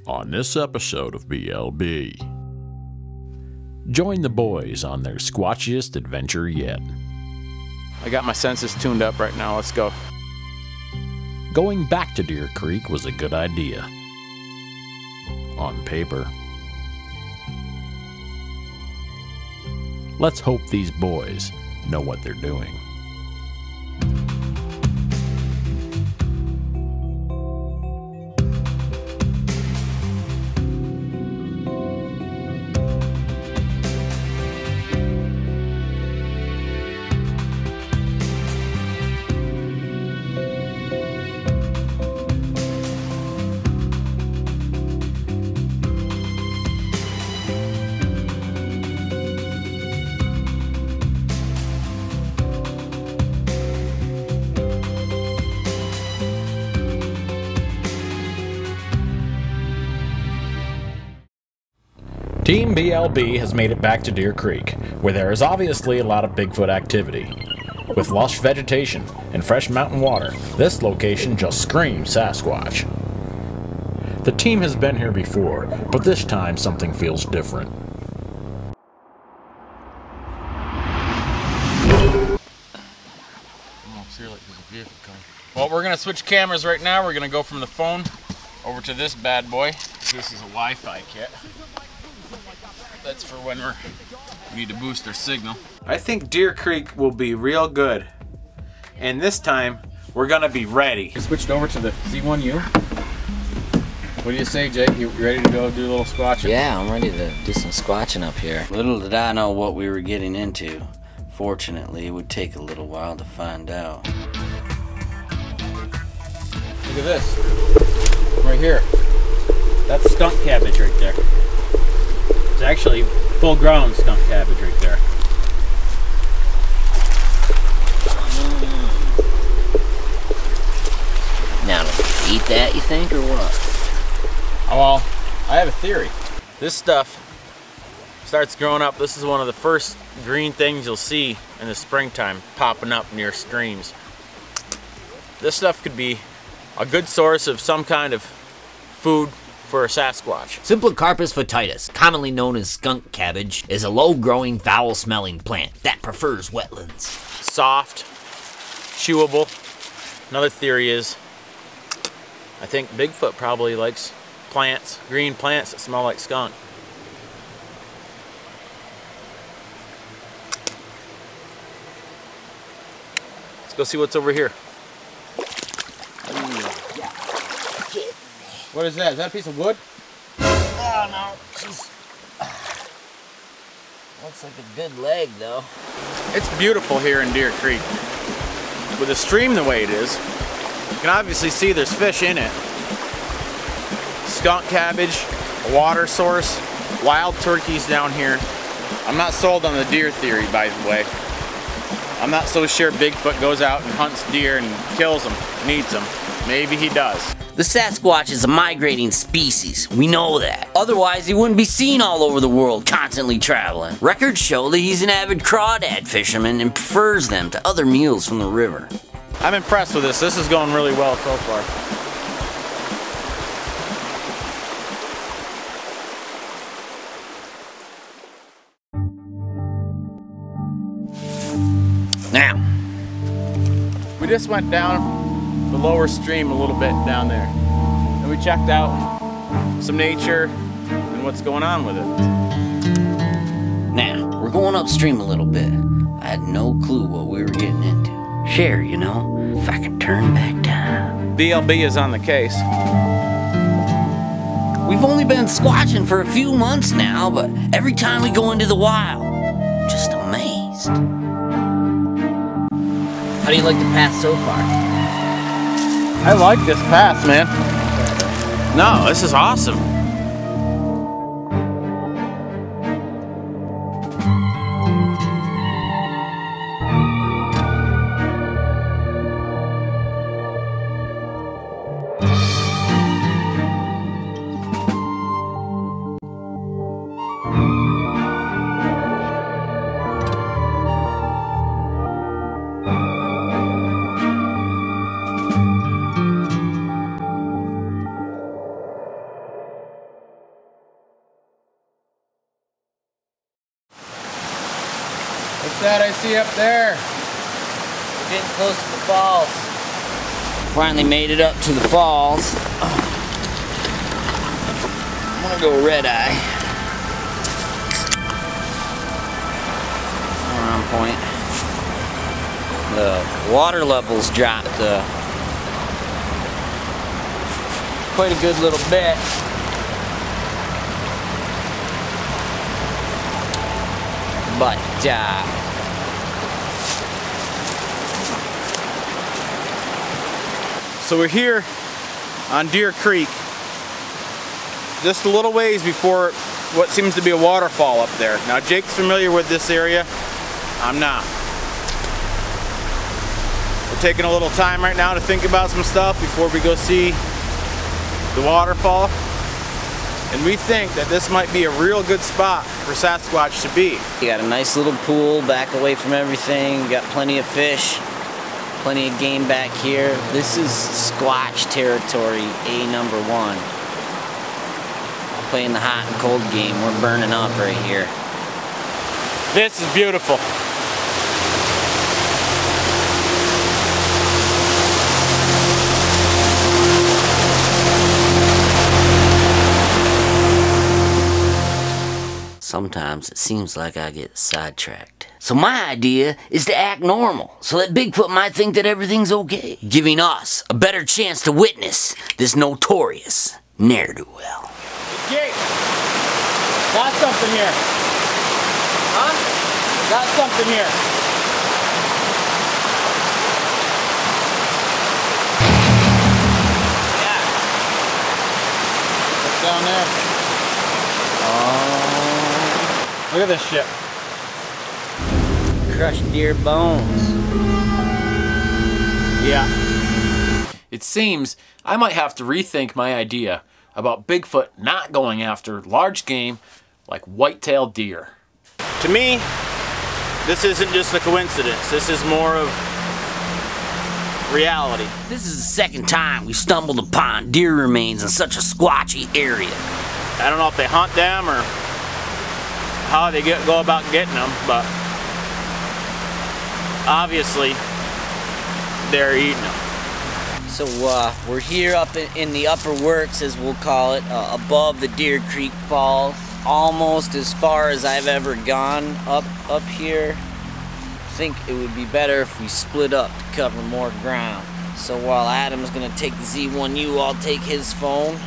On this episode of BLB, join the boys on their squatchiest adventure yet. I got my senses tuned up right now. Let's go. Going back to Deer Creek was a good idea. On paper. Let's hope these boys know what they're doing. Team BLB has made it back to Deer Creek, where there is obviously a lot of Bigfoot activity. With lush vegetation and fresh mountain water, this location just screams Sasquatch. The team has been here before, but this time something feels different. Well, we're going to switch cameras right now. We're going to go from the phone over to this bad boy. This is a Wi-Fi kit. That's for when we need to boost our signal. I think Deer Creek will be real good. And this time, we're gonna be ready. We switched over to the Z1U. What do you say, Jake? You ready to go do a little squatching? Yeah, I'm ready to do some squatching up here. Little did I know what we were getting into. Fortunately, it would take a little while to find out. Look at this. Right here. That's skunk cabbage right there. It's actually full-grown skunk cabbage right there. Now, eat that, you think, or what? Oh, well, I have a theory. This stuff starts growing up. This is one of the first green things you'll see in the springtime popping up near streams. This stuff could be a good source of some kind of food for a Sasquatch. Symplocarpus foetus, commonly known as skunk cabbage, is a low-growing, foul-smelling plant that prefers wetlands. Soft, chewable. Another theory is, I think Bigfoot probably likes plants, green plants that smell like skunk. Let's go see what's over here. What is that? Is that a piece of wood? Oh, no. She's... Looks like a good leg, though. It's beautiful here in Deer Creek. With the stream the way it is, you can obviously see there's fish in it. Skunk cabbage, a water source, wild turkeys down here. I'm not sold on the deer theory, by the way. I'm not so sure Bigfoot goes out and hunts deer and kills them, and eats them. Maybe he does. The Sasquatch is a migrating species, we know that. Otherwise, he wouldn't be seen all over the world, constantly traveling. Records show that he's an avid crawdad fisherman and prefers them to other meals from the river. I'm impressed with this. This is going really well so far. Now, we just went down the lower stream a little bit down there, and we checked out some nature and what's going on with it. Now, we're going upstream a little bit. I had no clue what we were getting into. Share, you know, if I could turn back time. BLB is on the case. We've only been squatching for a few months now, but every time we go into the wild, I'm just amazed. How do you like the path so far? I like this path, man. No, this is awesome. see up there? We're getting close to the falls. Finally made it up to the falls. I'm gonna go red eye. We're on point. The water levels dropped quite a good little bit. But so we're here on Deer Creek, just a little ways before what seems to be a waterfall up there. Now Jake's familiar with this area, I'm not. We're taking a little time right now to think about some stuff before we go see the waterfall. And we think that this might be a real good spot for Sasquatch to be. you got a nice little pool back away from everything. You got plenty of fish, plenty of game back here. This is Squatch territory, #1. Playing the hot and cold game. We're burning up right here. This is beautiful. Sometimes it seems like I get sidetracked. So my idea is to act normal, so that Bigfoot might think that everything's okay, giving us a better chance to witness this notorious ne'er-do-well. Jake, got something here. Huh? Got something here. Yeah. What's down there? Oh. Look at this shit. Crushed deer bones. Yeah. It seems I might have to rethink my idea about Bigfoot not going after large game like white-tailed deer. To me, this isn't just a coincidence. This is more of reality. This is the second time we stumbled upon deer remains in such a squatchy area. I don't know if they hunt them or how they go about getting them, but obviously they're eating them. So we're here up in the upper works, as we'll call it, above the Deer Creek Falls. Almost as far as I've ever gone up here. I think it would be better if we split up to cover more ground. So while Adam's gonna take the Z1U, I'll take his phone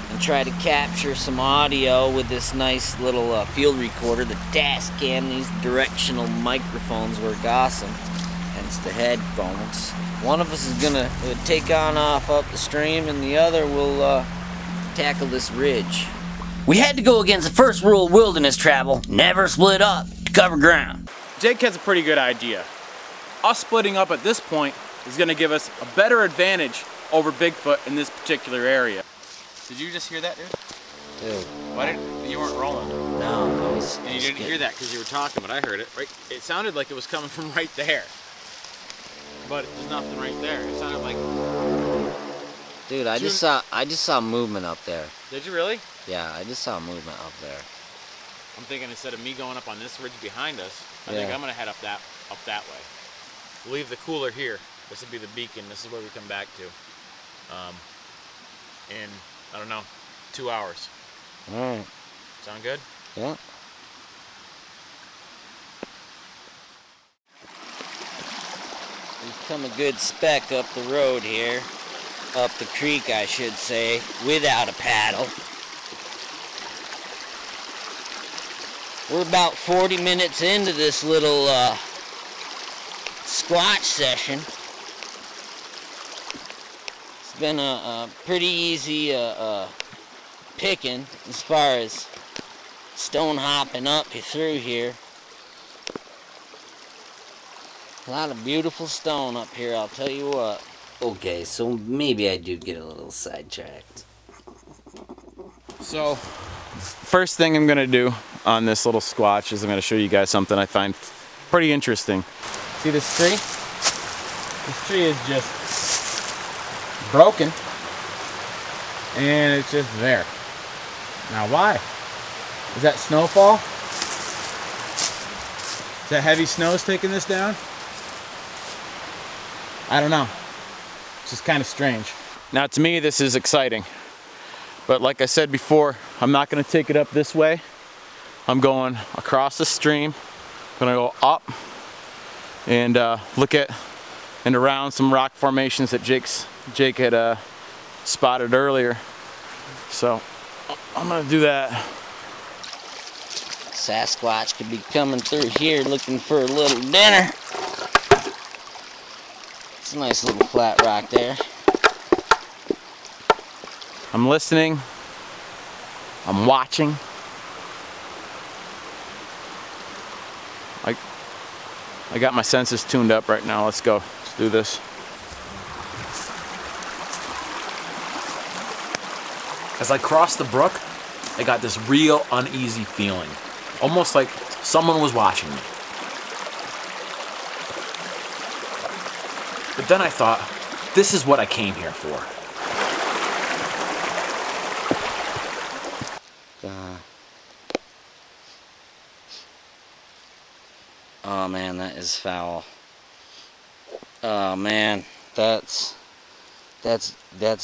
and try to capture some audio with this nice little field recorder, the Tascam. These directional microphones work awesome, hence the headphones. One of us is gonna take on off up the stream, and the other will tackle this ridge. We had to go against the first rule of wilderness travel: never split up to cover ground. Jake has a pretty good idea. Us splitting up at this point is gonna give us a better advantage over Bigfoot in this particular area. Did you just hear that, dude? Dude. Why didn't you weren't rolling? No, And you didn't hear that because you were talking, but I heard it. Right? It sounded like it was coming from right there, but there's nothing right there. It sounded like. Dude, I just saw movement up there. Did you really? Yeah, I just saw movement up there. I'm thinking instead of me going up on this ridge behind us, I think I'm gonna head up that way. We'll leave the cooler here. This will be the beacon. This is where we come back to. In I don't know, 2 hours. All right. Sound good? Yeah. We've come a good speck up the road here. Up the creek, I should say, without a paddle. We're about 40 minutes into this little squatch session. It's been a pretty easy picking as far as stone hopping up through here. A lot of beautiful stone up here, I'll tell you what. Okay, so maybe I do get a little sidetracked. So, first thing I'm gonna do on this little squatch is I'm gonna show you guys something I find pretty interesting. See this tree? This tree is just broken, and it's just there. Now why? Is that snowfall? Is that heavy snow's taking this down? I don't know. It's just kind of strange. Now to me this is exciting. But like I said before, I'm not going to take it up this way. I'm going across the stream. I'm going to go up and look at and around some rock formations that Jake had spotted earlier. So I'm going to do that. Sasquatch could be coming through here looking for a little dinner. It's a nice little flat rock there. I'm listening. I'm watching. I got my senses tuned up right now. Let's go. Let's do this. As I crossed the brook, I got this real uneasy feeling. Almost like someone was watching me. But then I thought, this is what I came here for. Oh man, that is foul. Oh man, that's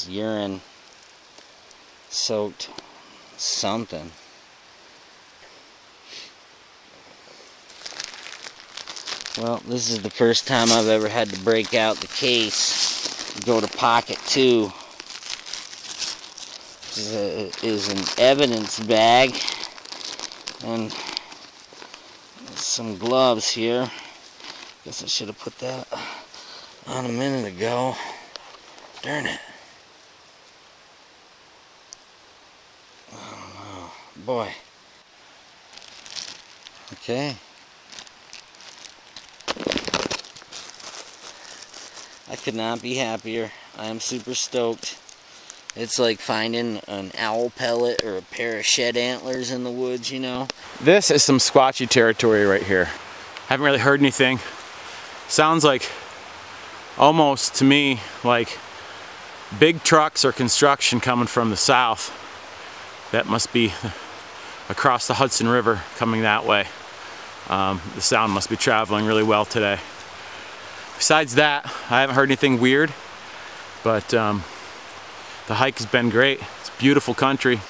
urine soaked something. Well, this is the first time I've ever had to break out the case, go to pocket 2. This is an evidence bag and some gloves here. Guess I should have put that on a minute ago. Darn it. Oh no. Boy. Okay. I could not be happier. I am super stoked. It's like finding an owl pellet or a pair of shed antlers in the woods, you know. This is some squatchy territory right here. Haven't really heard anything. Sounds like, almost to me, like big trucks or construction coming from the south. That must be across the Hudson River coming that way. The sound must be traveling really well today. Besides that, I haven't heard anything weird, but the hike has been great. It's beautiful country.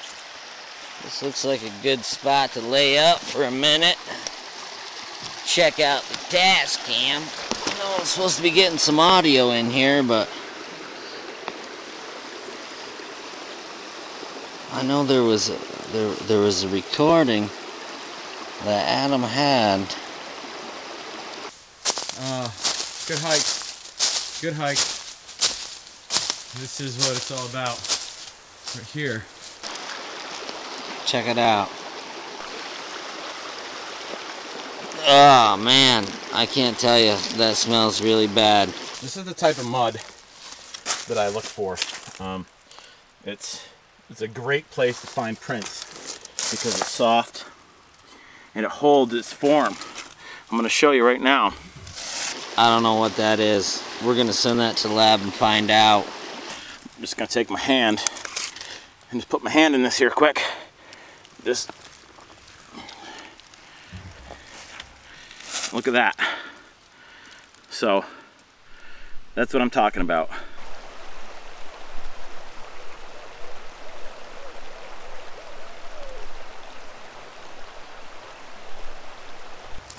This looks like a good spot to lay up for a minute. Check out the task cam. I know I'm supposed to be getting some audio in here, but I know there was a recording that Adam had. Good hike. Good hike. This is what it's all about. Right here. Check it out. Oh man, I can't tell you, that smells really bad. This is the type of mud that I look for. It's a great place to find prints because it's soft and it holds its form. I'm going to show you right now. I don't know what that is. We're going to send that to the lab and find out. I'm just going to take my hand and just put my hand in this here quick. Just look at that. So that's what I'm talking about.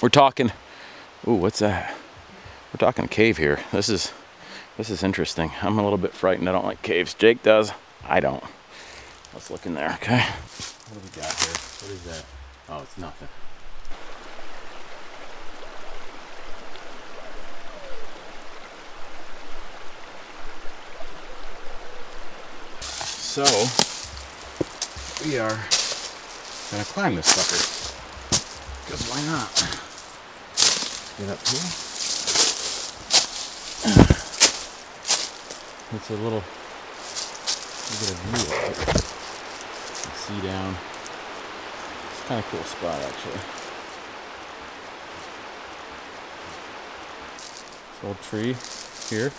We're talking, ooh, what's that? We're talking cave here. This is interesting. I'm a little bit frightened. I don't like caves. Jake does. I don't. Let's look in there, okay? What do we got here? What is that? Oh, it's nothing. So, we are gonna climb this sucker. Because why not? Get up here. It's a little, get a view of it. You can see down. It's kind of cool spot actually. This old tree here.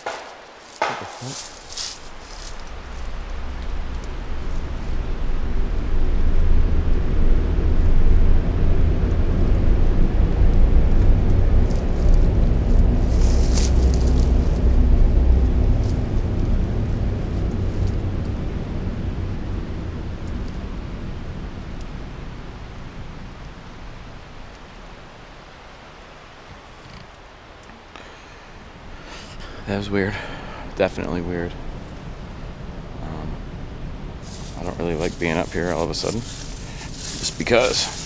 That was weird. Definitely weird. I don't really like being up here all of a sudden. Just because.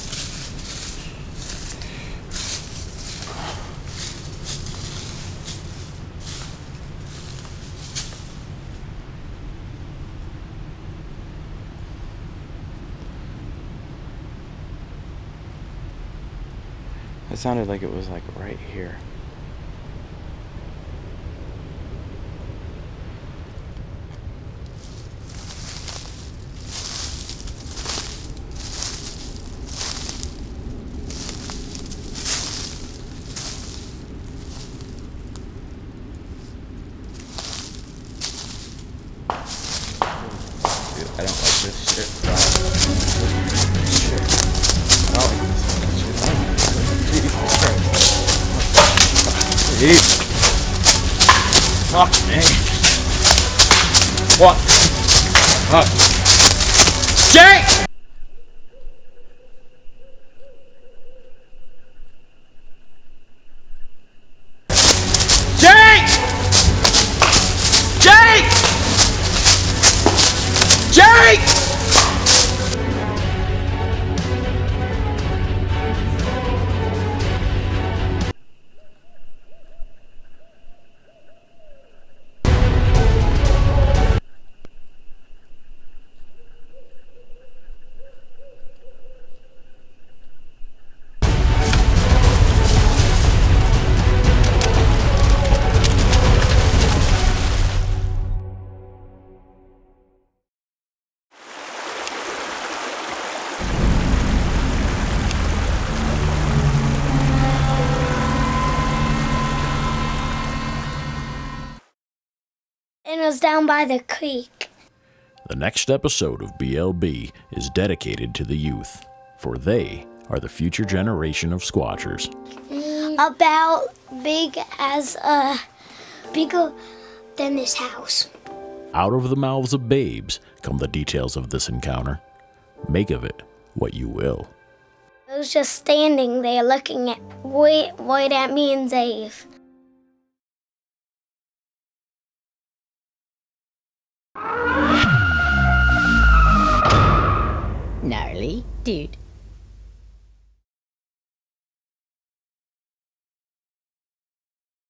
It sounded like it was like right here. Dude, I don't like this shit. I don't like this shit. Jesus Christ. Jeez. Fuck me. What? Fuck. Jake! Jake! Jake! Jake! And it was down by the creek. The next episode of BLB is dedicated to the youth, for they are the future generation of squatchers. About bigger than this house. Out of the mouths of babes come the details of this encounter. Make of it what you will. I was just standing there looking at right at me and Dave. Gnarly, dude.